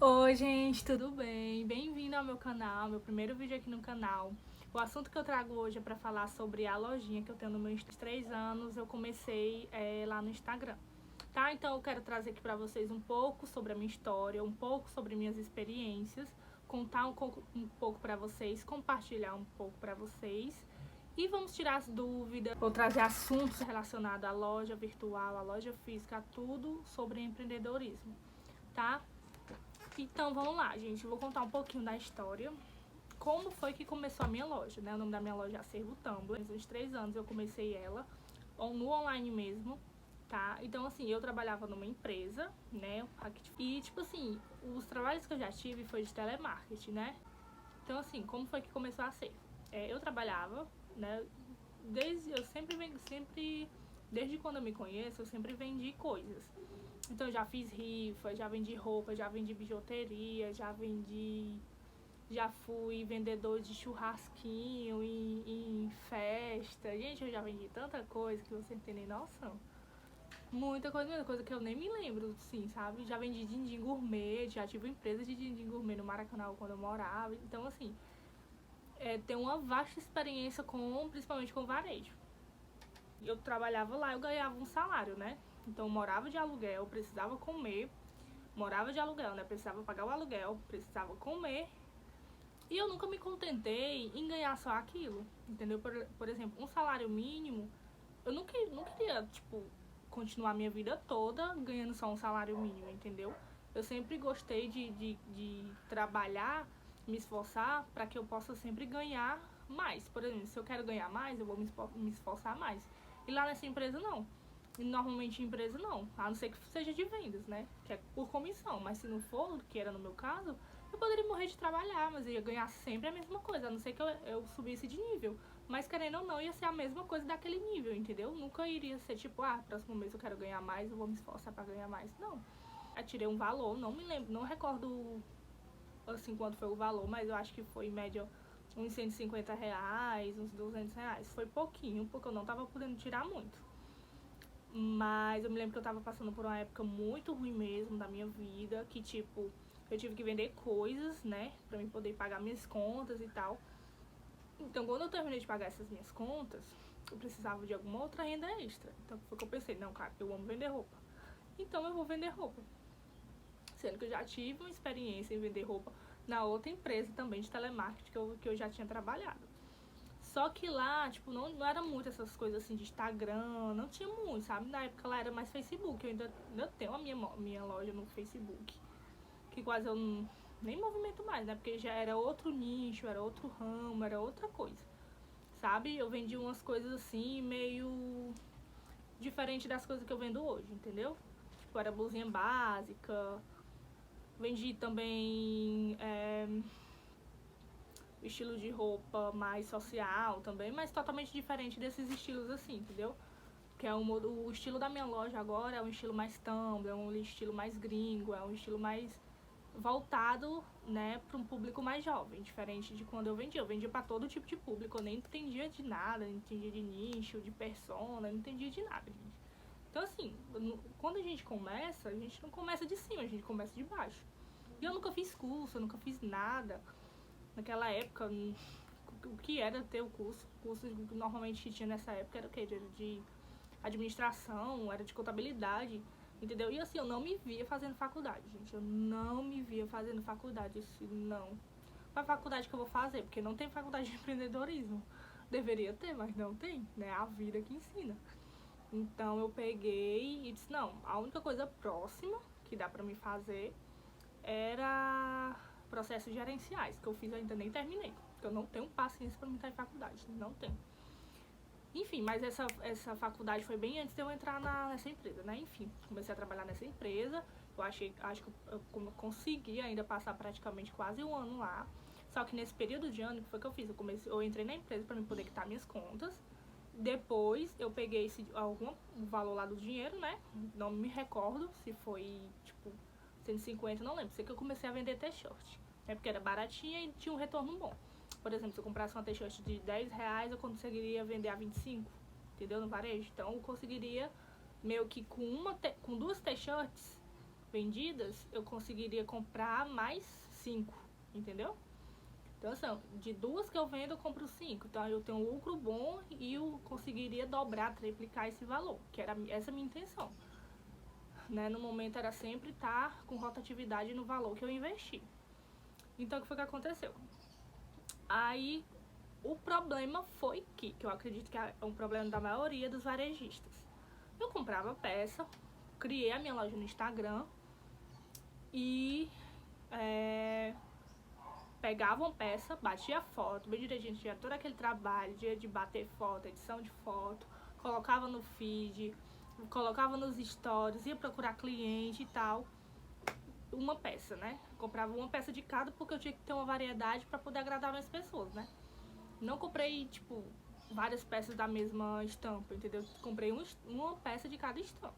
Oi gente, tudo bem? Bem-vindo ao meu canal, meu primeiro vídeo aqui no canal. O assunto que eu trago hoje é para falar sobre a lojinha que eu tenho no meu Instagram. 3 anos eu comecei lá no Instagram, tá? Então eu quero trazer aqui para vocês um pouco sobre a minha história, um pouco sobre minhas experiências, contar um pouco para vocês, compartilhar um pouco para vocês. E vamos tirar as dúvidas, vou trazer assuntos relacionados à loja virtual, à loja física, tudo sobre empreendedorismo, tá? Então vamos lá, gente. Eu vou contar um pouquinho da história. Como foi que começou a minha loja, né? O nome da minha loja é Acervo Tumblr. Há uns 3 anos eu comecei ela no online mesmo, tá? Então, assim, eu trabalhava numa empresa, né? E, tipo assim, os trabalhos que eu já tive foi de telemarketing, né? Então, assim, como foi que começou a ser? Eu trabalhava, né? Eu desde quando eu me conheço, eu sempre vendi coisas. Então eu já fiz rifa, já vendi roupa, já vendi bijuteria, já fui vendedor de churrasquinho em festa. Gente, eu já vendi tanta coisa que você não tem nem noção. Muita coisa que eu nem me lembro, sim, sabe? Já vendi din-din gourmet, já tive uma empresa de din-din gourmet no Maracanã quando eu morava. Então, assim, tem uma vasta experiência principalmente com varejo. Eu trabalhava lá, eu ganhava um salário, né? Então eu morava de aluguel, precisava comer, morava de aluguel, né? Precisava pagar o aluguel, precisava comer. E eu nunca me contentei em ganhar só aquilo, entendeu? Por exemplo, um salário mínimo, eu não queria, tipo, continuar minha vida toda ganhando só um salário mínimo, entendeu? Eu sempre gostei de trabalhar, me esforçar para que eu possa sempre ganhar mais. Por exemplo, se eu quero ganhar mais, eu vou me esforçar mais. E lá nessa empresa, não. E normalmente em empresa não, a não ser que seja de vendas, né? Que é por comissão. Mas se não for, que era no meu caso, eu poderia morrer de trabalhar, mas eu ia ganhar sempre a mesma coisa, a não ser que eu subisse de nível. Mas querendo ou não, ia ser a mesma coisa daquele nível, entendeu? Nunca iria ser tipo, próximo mês eu quero ganhar mais, eu vou me esforçar pra ganhar mais. Não. Eu tirei um valor, não me lembro, não recordo assim quanto foi o valor, mas eu acho que foi em média uns R$ 150, uns R$ 200. Foi pouquinho, porque eu não tava podendo tirar muito. Mas eu me lembro que eu tava passando por uma época muito ruim mesmo da minha vida, que tipo, eu tive que vender coisas, né, pra mim poder pagar minhas contas e tal. Então, quando eu terminei de pagar essas minhas contas, eu precisava de alguma outra renda extra. Então, foi que eu pensei, não, cara, eu amo vender roupa. Então, eu vou vender roupa. Sendo que eu já tive uma experiência em vender roupa na outra empresa também de telemarketing que eu já tinha trabalhado. Só que lá, tipo, não era muito essas coisas assim de Instagram, não tinha muito, sabe? Na época lá era mais Facebook. Eu ainda tenho a minha loja no Facebook, que quase eu nem movimento mais, né? Porque já era outro nicho, era outro ramo, era outra coisa, sabe? Eu vendi umas coisas assim, meio diferente das coisas que eu vendo hoje, entendeu? Tipo, era blusinha básica, vendi também estilo de roupa mais social também, mas totalmente diferente desses estilos assim, entendeu? Que é o estilo da minha loja agora é um estilo mais Tumblr, é um estilo mais gringo, é um estilo mais voltado, né, para um público mais jovem, diferente de quando eu vendia. Eu vendia para todo tipo de público, eu nem entendia de nada, não entendia de nicho, de persona, não entendia de nada, gente. Então, assim, quando a gente não começa de cima, a gente começa de baixo. E eu nunca fiz curso, eu nunca fiz nada. Naquela época, o que era ter o curso? O curso que normalmente tinha nessa época era o quê? De administração, era de contabilidade, entendeu? E assim, eu não me via fazendo faculdade, gente. Eu não me via fazendo faculdade, assim, não. Qual a faculdade que eu vou fazer? Porque não tem faculdade de empreendedorismo. Deveria ter, mas não tem, né? A vida que ensina. Então eu peguei e disse, não, a única coisa próxima que dá pra me fazer era processos gerenciais, que eu fiz ainda nem terminei. Porque eu não tenho paciência pra me estar em faculdade, não tenho. Enfim, mas essa faculdade foi bem antes de eu entrar nessa empresa, né? Enfim, comecei a trabalhar nessa empresa. Acho que eu consegui ainda passar praticamente quase um ano lá. Só que nesse período de ano, o que foi que eu fiz? Eu entrei na empresa para me poder quitar minhas contas. Depois eu peguei algum valor lá do dinheiro, né? Não me recordo se foi tipo 150, não lembro. Sei que eu comecei a vender t-shirt, né? Porque era baratinha e tinha um retorno bom. Por exemplo, se eu comprasse uma t-shirt de R$ 10, eu conseguiria vender a 25, entendeu? No varejo. Então eu conseguiria meio que com duas t-shirts vendidas, eu conseguiria comprar mais 5, entendeu? Então, assim, de 2 que eu vendo, eu compro 5. Então, eu tenho um lucro bom e eu conseguiria dobrar, triplicar esse valor, que era essa a minha intenção. Né? No momento, era sempre estar com rotatividade no valor que eu investi. Então, o que foi que aconteceu? Aí, o problema foi que eu acredito que é um problema da maioria dos varejistas. Eu comprava peça, criei a minha loja no Instagram e pegava uma peça, batia foto, bem direitinho, tinha todo aquele trabalho de bater foto, edição de foto, colocava no feed, colocava nos stories, ia procurar cliente e tal. Uma peça, né? Comprava uma peça de cada porque eu tinha que ter uma variedade para poder agradar mais pessoas, né? Não comprei, tipo, várias peças da mesma estampa, entendeu? Comprei uma peça de cada estampa.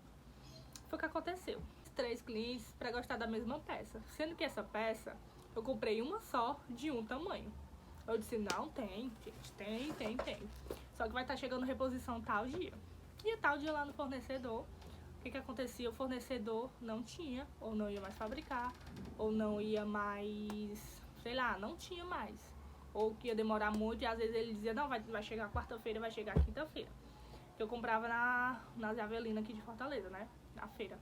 Foi o que aconteceu. 3 clientes para gostar da mesma peça. Sendo que essa peça, eu comprei uma só de um tamanho. Eu disse, não, tem, gente, tem. Só que vai estar chegando reposição tal dia. E tal dia lá no fornecedor, o que acontecia? O fornecedor não tinha, ou não ia mais fabricar, ou não ia mais, sei lá, não tinha mais. Ou que ia demorar muito, e às vezes ele dizia, não, vai chegar quarta-feira, vai chegar quinta-feira. Eu comprava nas Avelinas aqui de Fortaleza, né? Na feira.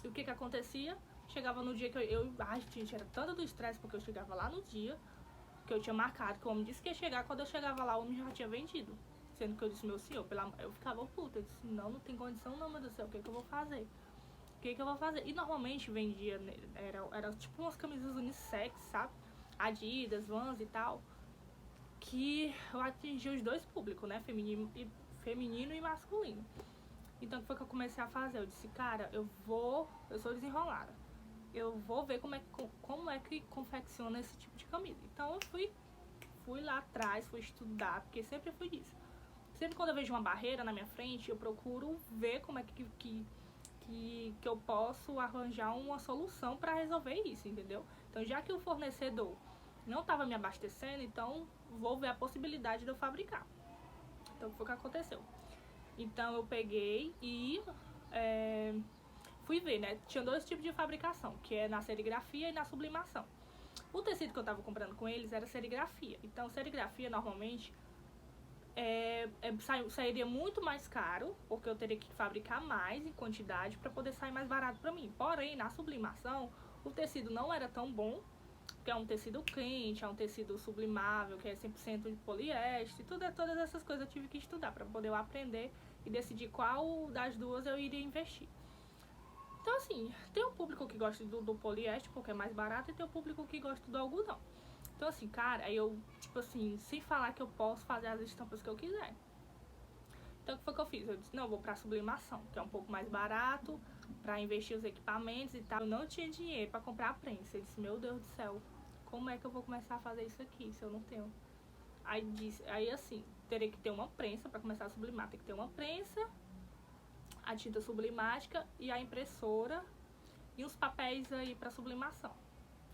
E o que acontecia? Chegava no dia que ai, gente, era tanto do estresse, porque eu chegava lá no dia que eu tinha marcado, que o homem disse que ia chegar, quando eu chegava lá, o homem já tinha vendido. Sendo que eu disse, meu senhor, eu ficava puta, eu disse, não tem condição não, meu Deus do céu, o que eu vou fazer? E normalmente vendia, era tipo umas camisas unissex, sabe? Adidas, Vans e tal, que eu atingi os dois públicos, né? Feminino e masculino. Então, o que foi que eu comecei a fazer? Eu disse, cara, eu sou desenrolada. Eu vou ver como é que confecciona esse tipo de camisa. Então, eu fui lá atrás, fui estudar, porque sempre fui disso. Sempre quando eu vejo uma barreira na minha frente, eu procuro ver como é que eu posso arranjar uma solução para resolver isso, entendeu? Então, já que o fornecedor não estava me abastecendo, então vou ver a possibilidade de eu fabricar. Então, o que foi que aconteceu? Então, eu peguei e fui ver, né? Tinha 2 tipos de fabricação, que é na serigrafia e na sublimação. O tecido que eu tava comprando com eles era serigrafia. Então, serigrafia, normalmente, sairia muito mais caro, porque eu teria que fabricar mais em quantidade para poder sair mais barato para mim. Porém, na sublimação, o tecido não era tão bom, porque é um tecido quente, é um tecido sublimável, que é 100% de poliéster, todas essas coisas eu tive que estudar para poder eu aprender e decidir qual das duas eu iria investir. Então, assim, tem um público que gosta do poliéster, porque é mais barato, e tem o público que gosta do algodão. Então, assim, cara, aí eu, tipo assim, sem falar que eu posso fazer as estampas que eu quiser. Então, o que foi que eu fiz? Eu disse, não, eu vou pra sublimação, que é um pouco mais barato, pra investir os equipamentos e tal. Eu não tinha dinheiro pra comprar a prensa. Eu disse, meu Deus do céu, como é que eu vou começar a fazer isso aqui, se eu não tenho? Aí assim, teria que ter uma prensa pra começar a sublimar. Tem que ter uma prensa, a tinta sublimática e a impressora e os papéis aí pra sublimação,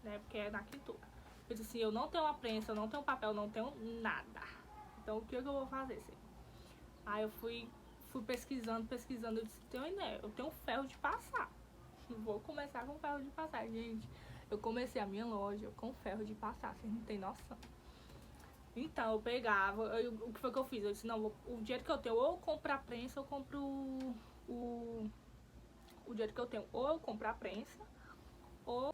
né, porque é na pintura. Eu disse assim, eu não tenho uma prensa, eu não tenho papel, não tenho nada. Então, o que eu vou fazer? Assim? Aí eu fui pesquisando, eu disse, tenho ideia, eu tenho ferro de passar. Vou começar com ferro de passar, gente. Eu comecei a minha loja com ferro de passar, vocês não tem noção. Então, eu pegava, o que foi que eu fiz? Eu disse, não, o dinheiro que eu tenho, ou eu compro a prensa, ou eu compro o dinheiro que eu tenho, ou eu compro a prensa, ou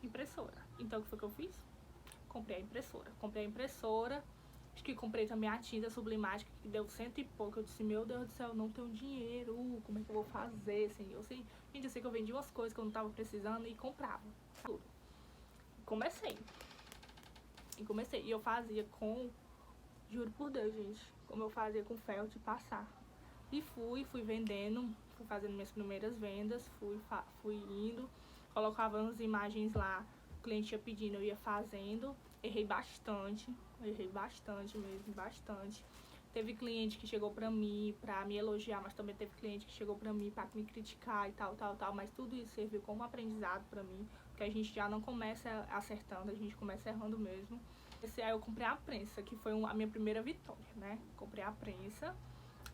impressora. Então, o que foi que eu fiz? Comprei a impressora, acho que comprei também a tinta sublimática, que deu 100 e pouco. Eu disse, meu Deus do céu, eu não tenho dinheiro, como é que eu vou fazer? Assim, gente, eu sei que eu vendi umas coisas que eu não tava precisando e comprava tudo. Comecei. E eu fazia juro por Deus, gente, como eu fazia com ferro de passar. E fui vendendo, fui fazendo minhas primeiras vendas, fui indo, colocava umas imagens lá, o cliente ia pedindo, eu ia fazendo, errei bastante mesmo, bastante. Teve cliente que chegou pra mim pra me elogiar, mas também teve cliente que chegou pra mim pra me criticar e tal, mas tudo isso serviu como aprendizado pra mim, porque a gente já não começa acertando, a gente começa errando mesmo. Aí eu comprei a prensa, que foi a minha primeira vitória, né? Comprei a prensa,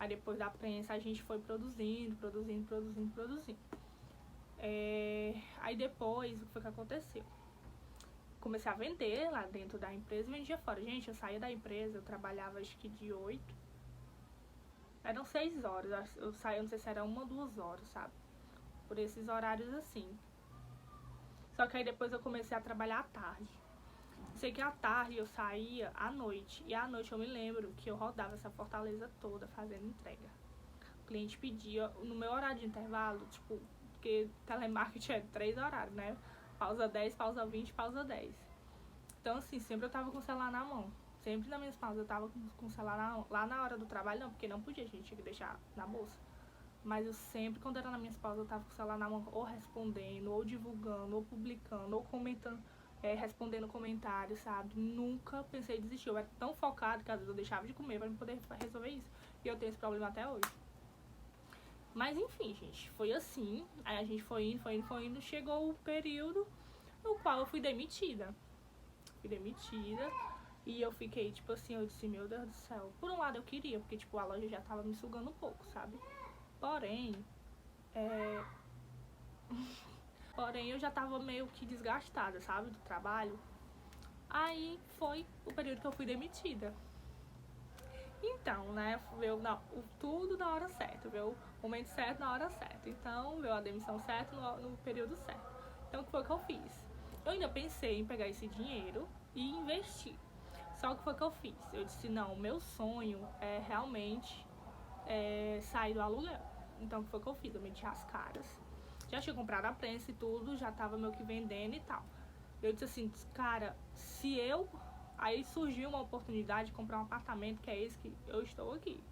aí depois da prensa a gente foi produzindo. Aí depois, o que foi que aconteceu? Comecei a vender lá dentro da empresa e vendia fora. Gente, eu saía da empresa, eu trabalhava acho que de 8, eram 6 horas, eu saía, não sei se era 1 ou 2 horas, sabe? Por esses horários assim. Só que aí depois eu comecei a trabalhar à tarde. Sei que à tarde eu saía à noite. E à noite eu me lembro que eu rodava essa Fortaleza toda fazendo entrega. O cliente pedia, no meu horário de intervalo, tipo, porque telemarketing é 3 horários, né? Pausa 10, pausa 20, pausa 10. Então, assim, sempre eu tava com o celular na mão. Sempre nas minhas pausas eu tava com o celular lá na hora do trabalho, não, porque não podia, a gente tinha que deixar na bolsa. Mas eu sempre, quando era nas minhas pausas, eu tava com o celular na mão, ou respondendo, ou divulgando, ou publicando, ou comentando, respondendo comentários, sabe? Nunca pensei em desistir. Eu era tão focado que às vezes eu deixava de comer pra poder resolver isso. E eu tenho esse problema até hoje. Mas enfim, gente, foi assim. Aí a gente foi indo. Chegou o período no qual eu fui demitida. E eu fiquei, tipo assim, eu disse, meu Deus do céu. Por um lado eu queria, porque, tipo, a loja já tava me sugando um pouco, sabe? Porém, eu já tava meio que desgastada, sabe, do trabalho. Aí foi o período que eu fui demitida. Então, né, veio tudo na hora certa, veio o momento certo na hora certa. Então, veio a demissão certa no período certo. Então, o que foi que eu fiz? Eu ainda pensei em pegar esse dinheiro e investir. Só que foi o que eu fiz. Eu disse, não, o meu sonho é realmente sair do aluguel. Então, o que foi que eu fiz? Eu meti as caras. Já tinha comprado a prensa e tudo, já tava meio que vendendo e tal. Eu disse assim, cara, se eu... Aí surgiu uma oportunidade de comprar um apartamento, que é esse que eu estou aqui.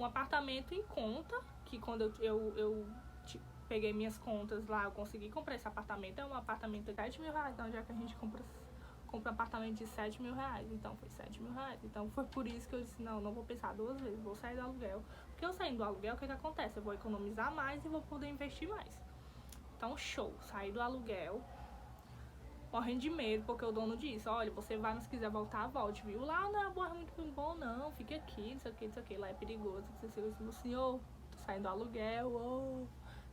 Um apartamento em conta, que quando eu peguei minhas contas lá, eu consegui comprar esse apartamento. É um apartamento de 7 mil reais, então já que a gente compra um apartamento de 7 mil reais, então foi 7 mil reais. Então foi por isso que eu disse, não vou pensar 2 vezes, vou sair do aluguel. Porque eu saindo do aluguel, o que acontece? Eu vou economizar mais e vou poder investir mais. Então, show, saí do aluguel, morrendo de medo, porque o dono disse, olha, você vai, mas se quiser voltar, volte, viu? Lá não é muito bom, não, fique aqui, não sei o que, lá é perigoso. Eu disse, senhor, tô saindo do aluguel,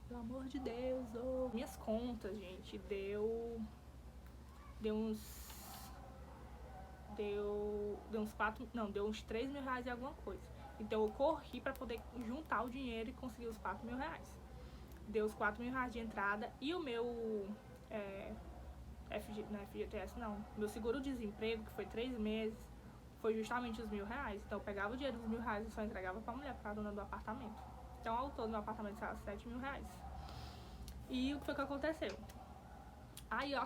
pelo amor de Deus, Minhas contas, gente, deu uns 3 mil reais e alguma coisa. Então eu corri pra poder juntar o dinheiro e conseguir os 4 mil reais. Deu os 4 mil reais de entrada e o meu FGTS não, meu seguro-desemprego, que foi 3 meses, foi justamente os 1.000 reais. Então eu pegava o dinheiro dos 1.000 reais e só entregava pra mulher, pra dona do apartamento. Então ao todo meu apartamento saiu 7 mil reais. E o que foi que aconteceu? Aí eu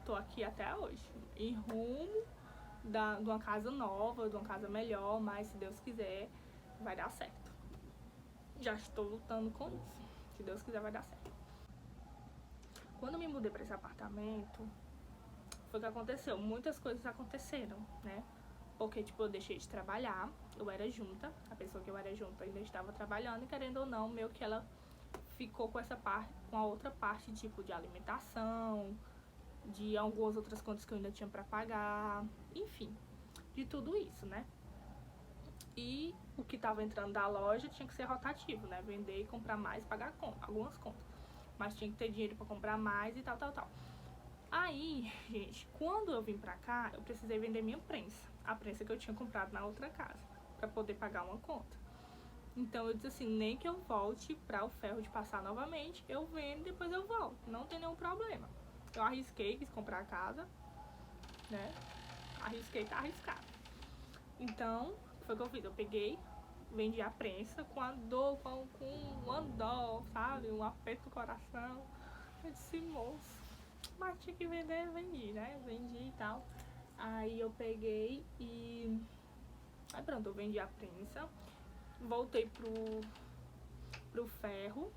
tô aqui até hoje, em rumo de uma casa nova, de uma casa melhor, mas se Deus quiser, vai dar certo. Já estou lutando com isso. Se Deus quiser, vai dar certo. Quando eu me mudei pra esse apartamento, foi o que aconteceu. Muitas coisas aconteceram, né? Porque, tipo, eu deixei de trabalhar, eu era junta, a pessoa que eu era junta ainda estava trabalhando, e querendo ou não, meio que ela ficou com essa parte, com a outra parte, tipo, de alimentação, de algumas outras contas que eu ainda tinha pra pagar, enfim, de tudo isso, né? E o que tava entrando da loja tinha que ser rotativo, né? Vender e comprar mais, pagar algumas contas. Mas tinha que ter dinheiro pra comprar mais e tal. Aí, gente, quando eu vim pra cá, eu precisei vender minha prensa. A prensa que eu tinha comprado na outra casa, pra poder pagar uma conta. Então eu disse assim, nem que eu volte pra o ferro de passar novamente, eu vendo e depois eu volto. Não tem nenhum problema. Eu arrisquei, quis comprar a casa, né? Arrisquei, tá arriscado. Então, foi o que eu fiz. Eu peguei, vendi a prensa com a dor, com uma dó, sabe? Um aperto no coração. Eu disse, moço, mas tinha que vender, vendi, né? Vendi e tal. Aí eu peguei e... Aí pronto, eu vendi a prensa. Voltei pro ferro.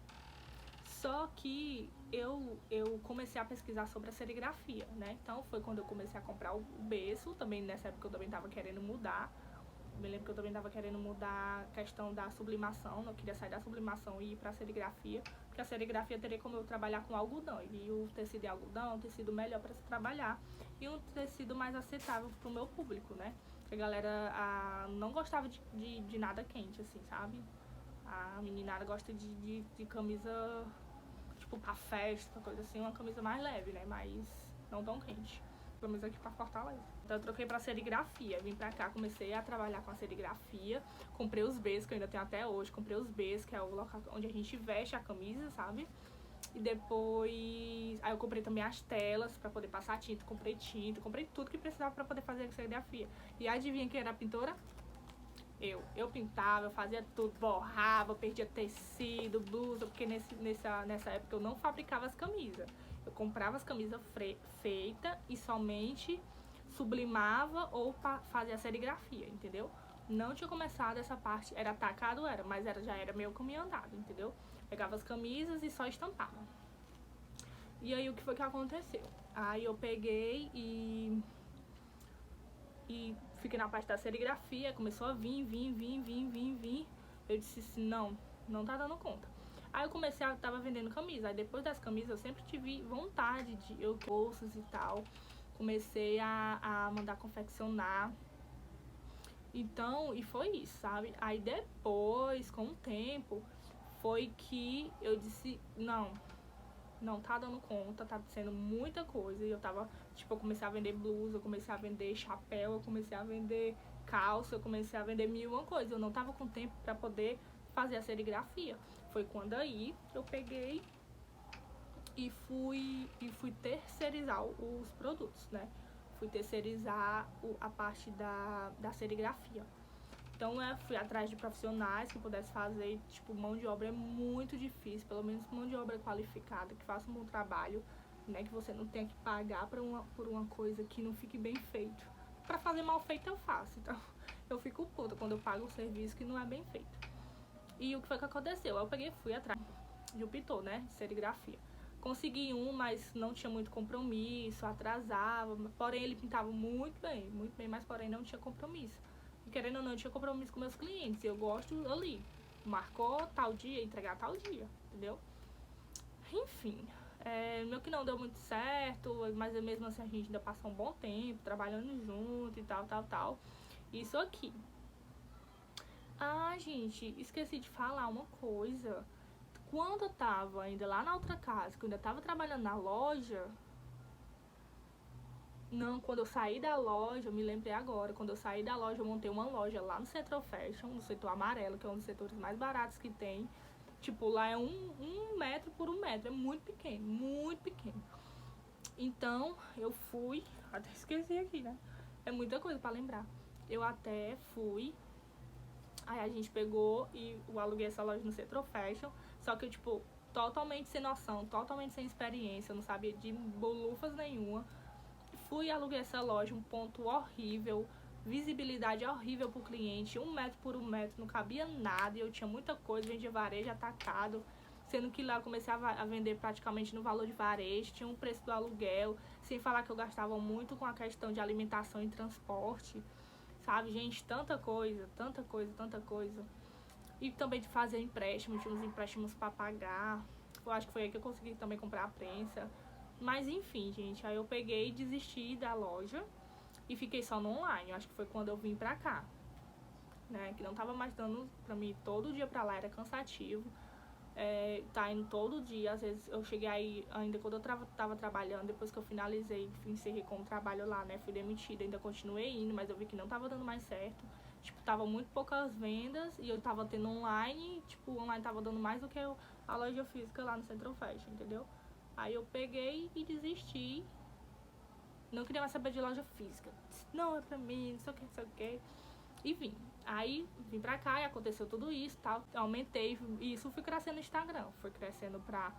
Só que eu comecei a pesquisar sobre a serigrafia, né? Então foi quando eu comecei a comprar o berço. Também nessa época eu também tava querendo mudar. Me lembro que eu também tava querendo mudar a questão da sublimação. Não queria sair da sublimação e ir pra serigrafia. Porque a serigrafia teria como eu trabalhar com algodão. E o tecido de algodão é um tecido melhor pra se trabalhar. E um tecido mais aceitável pro meu público, né? Porque a galera não gostava de nada quente, assim, sabe? A meninada gosta de camisa tipo, pra festa, coisa assim, uma camisa mais leve, né? Mas não tão quente. Pelo menos aqui pra Fortaleza. Então eu troquei pra serigrafia. Vim pra cá, comecei a trabalhar com a serigrafia. Comprei os Bs, que eu ainda tenho até hoje. Comprei os Bs, que é o local onde a gente veste a camisa, sabe? E depois... Aí eu comprei também as telas pra poder passar tinta. Comprei tinta, comprei tudo que precisava pra poder fazer a serigrafia. E adivinha quem era a pintora? Eu pintava, eu fazia tudo, borrava, perdia tecido, blusa, porque nessa época eu não fabricava as camisas. Eu comprava as camisas feitas e somente sublimava ou fazia a serigrafia, entendeu? Não tinha começado essa parte, era atacado, mas já era meio caminho andado, entendeu? Pegava as camisas e só estampava. E aí o que foi que aconteceu? Aí eu peguei e fiquei na parte da serigrafia, começou a vir. Eu disse assim, não tá dando conta. Aí eu tava vendendo camisa. Aí depois das camisas eu sempre tive vontade de bolsas e tal. Comecei a mandar confeccionar. Então, e foi isso, sabe? Aí depois, com o tempo, foi que eu disse, não tá dando conta, tá sendo muita coisa. E eu tava, tipo, eu comecei a vender blusa, eu comecei a vender chapéu, eu comecei a vender calça, eu comecei a vender mil e uma coisa. Eu não tava com tempo pra poder fazer a serigrafia. Foi quando aí eu peguei e fui terceirizar os produtos, né? Fui terceirizar a parte da serigrafia. Então, fui atrás de profissionais que pudessem fazer, tipo, mão de obra é muito difícil, pelo menos mão de obra qualificada, que faça um bom trabalho, né, que você não tenha que pagar por uma coisa que não fique bem feito. Pra fazer mal feito eu faço, então eu fico puta quando eu pago um serviço que não é bem feito. E o que foi que aconteceu? Eu peguei e fui atrás de um pintor, né, de serigrafia. Consegui mas não tinha muito compromisso, atrasava, porém ele pintava muito bem, mas porém não tinha compromisso. E querendo ou não, eu tinha compromisso com meus clientes. Eu gosto ali. Marcou tal dia, entregar tal dia, entendeu? Enfim, meu que não deu muito certo, mas mesmo assim a gente ainda passou um bom tempo trabalhando junto e tal. Isso aqui. Ah, gente, esqueci de falar uma coisa. Quando eu tava ainda lá na outra casa, que eu ainda tava trabalhando na loja... Não, quando eu saí da loja, eu me lembrei agora, quando eu saí da loja, eu montei uma loja lá no Central Fashion, no setor amarelo, que é um dos setores mais baratos que tem. Tipo, lá é um metro por 1 metro, é muito pequeno. Então, eu fui, até esqueci aqui, né? É muita coisa pra lembrar. Eu até fui, aí a gente pegou e eu aluguei essa loja no Central Fashion, só que eu, tipo, totalmente sem noção, totalmente sem experiência, eu não sabia de bolufas nenhuma. Fui e aluguei essa loja, um ponto horrível, visibilidade horrível pro cliente, 1 metro por 1 metro, não cabia nada, e eu tinha muita coisa, vendia varejo atacado, sendo que lá eu comecei a vender praticamente no valor de varejo, tinha um preço do aluguel, sem falar que eu gastava muito com a questão de alimentação e transporte, sabe, gente, tanta coisa. E também de fazer empréstimo, tinha uns empréstimos pra pagar, eu acho que foi aí que eu consegui também comprar a prensa. Mas enfim, gente, aí eu peguei e desisti da loja e fiquei só no online. Eu acho que foi quando eu vim pra cá, né? Que não tava mais dando pra mim todo dia pra lá, era cansativo. Tá indo todo dia, às vezes eu cheguei aí ainda quando eu tava trabalhando, depois que eu finalizei, encerrei com o trabalho lá, né? Fui demitida, ainda continuei indo, mas eu vi que não tava dando mais certo. Tipo, tava muito poucas vendas e eu tava tendo online, tipo, o online tava dando mais do que a loja física lá no Central Fashion, entendeu? Aí eu peguei e desisti. Não queria mais saber de loja física. Não é pra mim, não sei o que. E vim. Aí vim pra cá e aconteceu tudo isso, tal. Aumentei. E isso fui crescendo no Instagram. Foi crescendo pra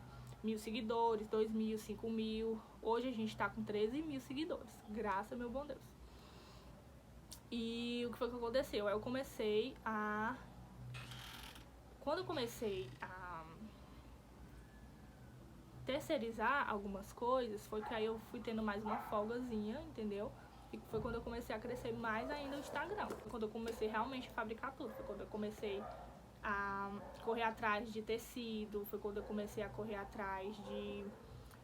1.000 seguidores, 2.000, 5.000. Hoje a gente tá com 13 mil seguidores. Graças a meu bom Deus. E o que foi que aconteceu? Aí eu comecei a... Quando eu comecei a terceirizar algumas coisas, foi que aí eu fui tendo mais uma folgazinha, entendeu? E foi quando eu comecei a crescer mais ainda o Instagram. Foi quando eu comecei realmente a fabricar tudo. Foi quando eu comecei a correr atrás de tecido. Foi quando eu comecei a correr atrás de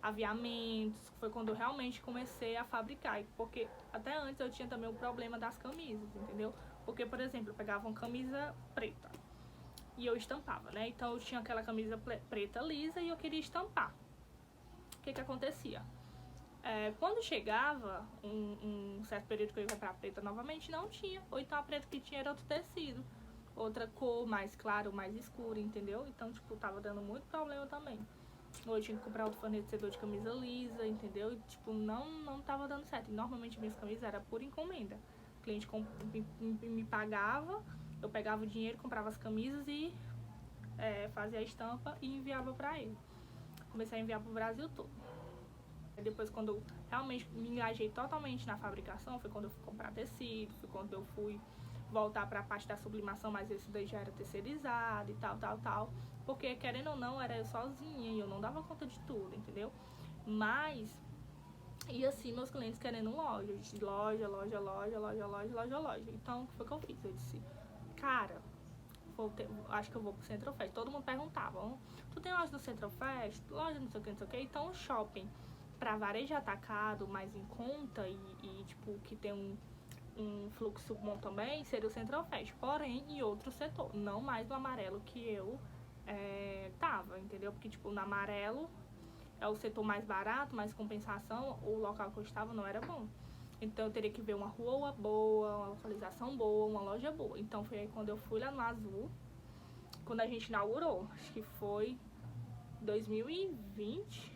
aviamentos. Foi quando eu realmente comecei a fabricar. Porque até antes eu tinha também o problema das camisas, entendeu? Porque, por exemplo, eu pegava uma camisa preta e eu estampava, né? Então eu tinha aquela camisa preta lisa e eu queria estampar. que acontecia? Quando chegava um certo período que eu ia comprar preta novamente, não tinha. Ou então a preta que tinha era outro tecido, outra cor, mais claro, mais escura, entendeu? Então, tipo, tava dando muito problema também. Ou eu tinha que comprar outro fornecedor de camisa lisa, entendeu? E, tipo, não tava dando certo. E normalmente minhas camisas eram por encomenda. O cliente me pagava, eu pegava o dinheiro, comprava as camisas e fazia a estampa e enviava pra ele. Comecei a enviar pro Brasil todo. Depois, quando eu realmente me engajei totalmente na fabricação, foi quando eu fui comprar tecido, foi quando eu fui voltar para a parte da sublimação, mas esse daí já era terceirizado e tal. Porque, querendo ou não, era eu sozinha e eu não dava conta de tudo, entendeu? Mas, e assim, meus clientes querendo loja. Então, o que foi que eu fiz? Eu disse, cara, acho que eu vou pro Centrofest. Todo mundo perguntava, tu tem loja no Centrofest? Loja não sei o que. Então, o shopping para varejo atacado, mais em conta e tipo, que tem um fluxo bom também, seria o Centrofest, porém em outro setor, não mais no amarelo que eu tava, entendeu? Porque, tipo, no amarelo é o setor mais barato, mais compensação, o local que eu estava não era bom. Então eu teria que ver uma rua boa, uma localização boa, uma loja boa. Então foi aí quando eu fui lá no Azul, quando a gente inaugurou, acho que foi 2020.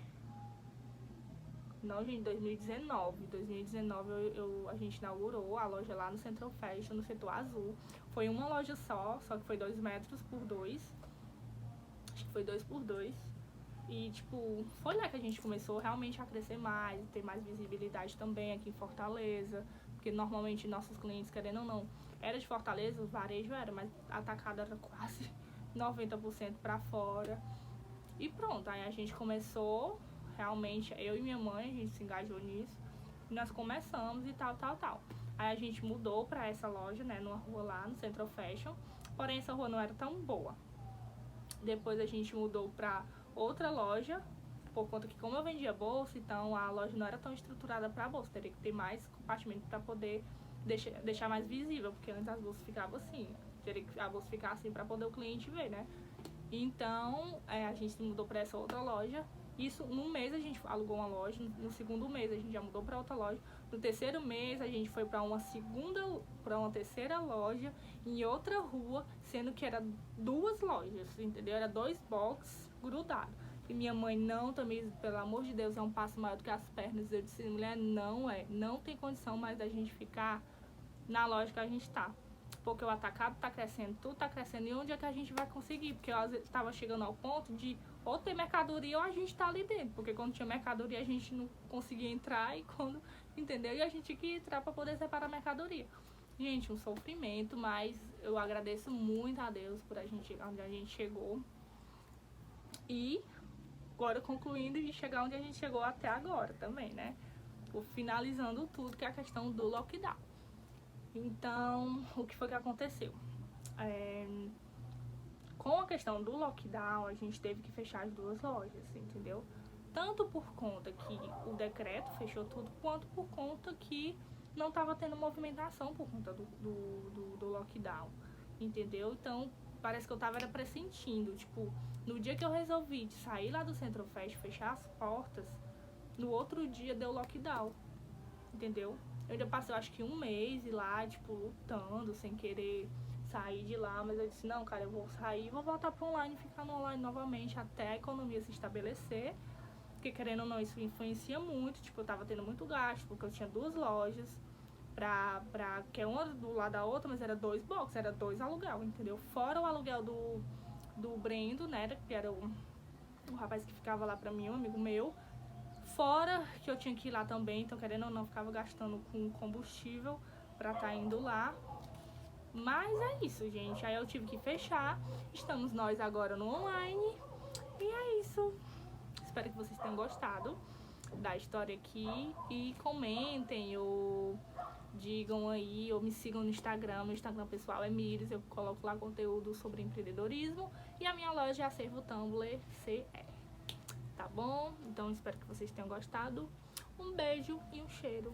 Não, gente, 2019. 2019 a gente inaugurou a loja lá no Central Fashion, no setor azul. Foi uma loja só que foi 2 metros por 2. Acho que foi 2 por 2. E, tipo, foi lá que a gente começou realmente a crescer mais, ter mais visibilidade também aqui em Fortaleza. Porque normalmente nossos clientes, querendo ou não, era de Fortaleza, o varejo era, mas atacado era quase 90% pra fora. E pronto, aí a gente começou. Realmente, eu e minha mãe, a gente se engajou nisso. E nós começamos e tal. Aí a gente mudou pra essa loja, né, numa rua lá, no Central Fashion. Porém, essa rua não era tão boa. Depois a gente mudou pra outra loja, por conta que como eu vendia bolsa, então a loja não era tão estruturada pra bolsa. Teria que ter mais compartimento pra poder deixar mais visível, porque antes as bolsas ficavam assim. Teria que a bolsa ficar assim pra poder o cliente ver, né? Então, a gente mudou pra essa outra loja. Isso, num mês a gente alugou uma loja, no segundo mês a gente já mudou para outra loja, no terceiro mês a gente foi para uma terceira loja em outra rua, sendo que era 2 lojas, entendeu? Era 2 boxes grudados. E minha mãe, não, também, pelo amor de Deus, é um passo maior do que as pernas. Eu disse, mulher, não tem condição mais da gente ficar na loja que a gente tá. Porque o atacado tá crescendo, tudo tá crescendo, e onde é que a gente vai conseguir? Porque eu tava chegando ao ponto de ou ter mercadoria ou a gente tá ali dentro, porque quando tinha mercadoria a gente não conseguia entrar, e quando, entendeu? E a gente tinha que entrar pra poder separar a mercadoria. Gente, um sofrimento, mas eu agradeço muito a Deus por a gente chegar onde a gente chegou. E agora concluindo de chegar onde a gente chegou até agora também, né? Finalizando tudo, que é a questão do lockdown. Então, o que foi que aconteceu? Com a questão do lockdown, a gente teve que fechar as 2 lojas, entendeu? Tanto por conta que o decreto fechou tudo, quanto por conta que não estava tendo movimentação por conta do lockdown, entendeu? Então, parece que eu tava pressentindo, tipo, no dia que eu resolvi sair lá do Centrofest, fechar as portas, no outro dia deu lockdown, entendeu? Eu ainda passei, acho que 1 mês lá, tipo, lutando, sem querer sair de lá, mas eu disse, não, cara, eu vou sair, vou voltar pro online, ficar no online novamente até a economia se estabelecer, porque querendo ou não, isso influencia muito, tipo, eu tava tendo muito gasto, porque eu tinha 2 lojas, que é uma do lado da outra, mas era 2 boxes, era 2 aluguel, entendeu? Fora o aluguel do Brendo, né, que era o rapaz que ficava lá pra mim, um amigo meu, fora que eu tinha que ir lá também, então querendo ou não, ficava gastando com combustível pra tá indo lá. Mas é isso, gente. Aí eu tive que fechar. Estamos nós agora no online. E é isso. Espero que vocês tenham gostado da história aqui. E comentem ou digam aí, ou me sigam no Instagram. Meu Instagram pessoal é Mires. Eu coloco lá conteúdo sobre empreendedorismo. E a minha loja é Acervo Tumblr CR. Tá bom? Então espero que vocês tenham gostado. Um beijo e um cheiro.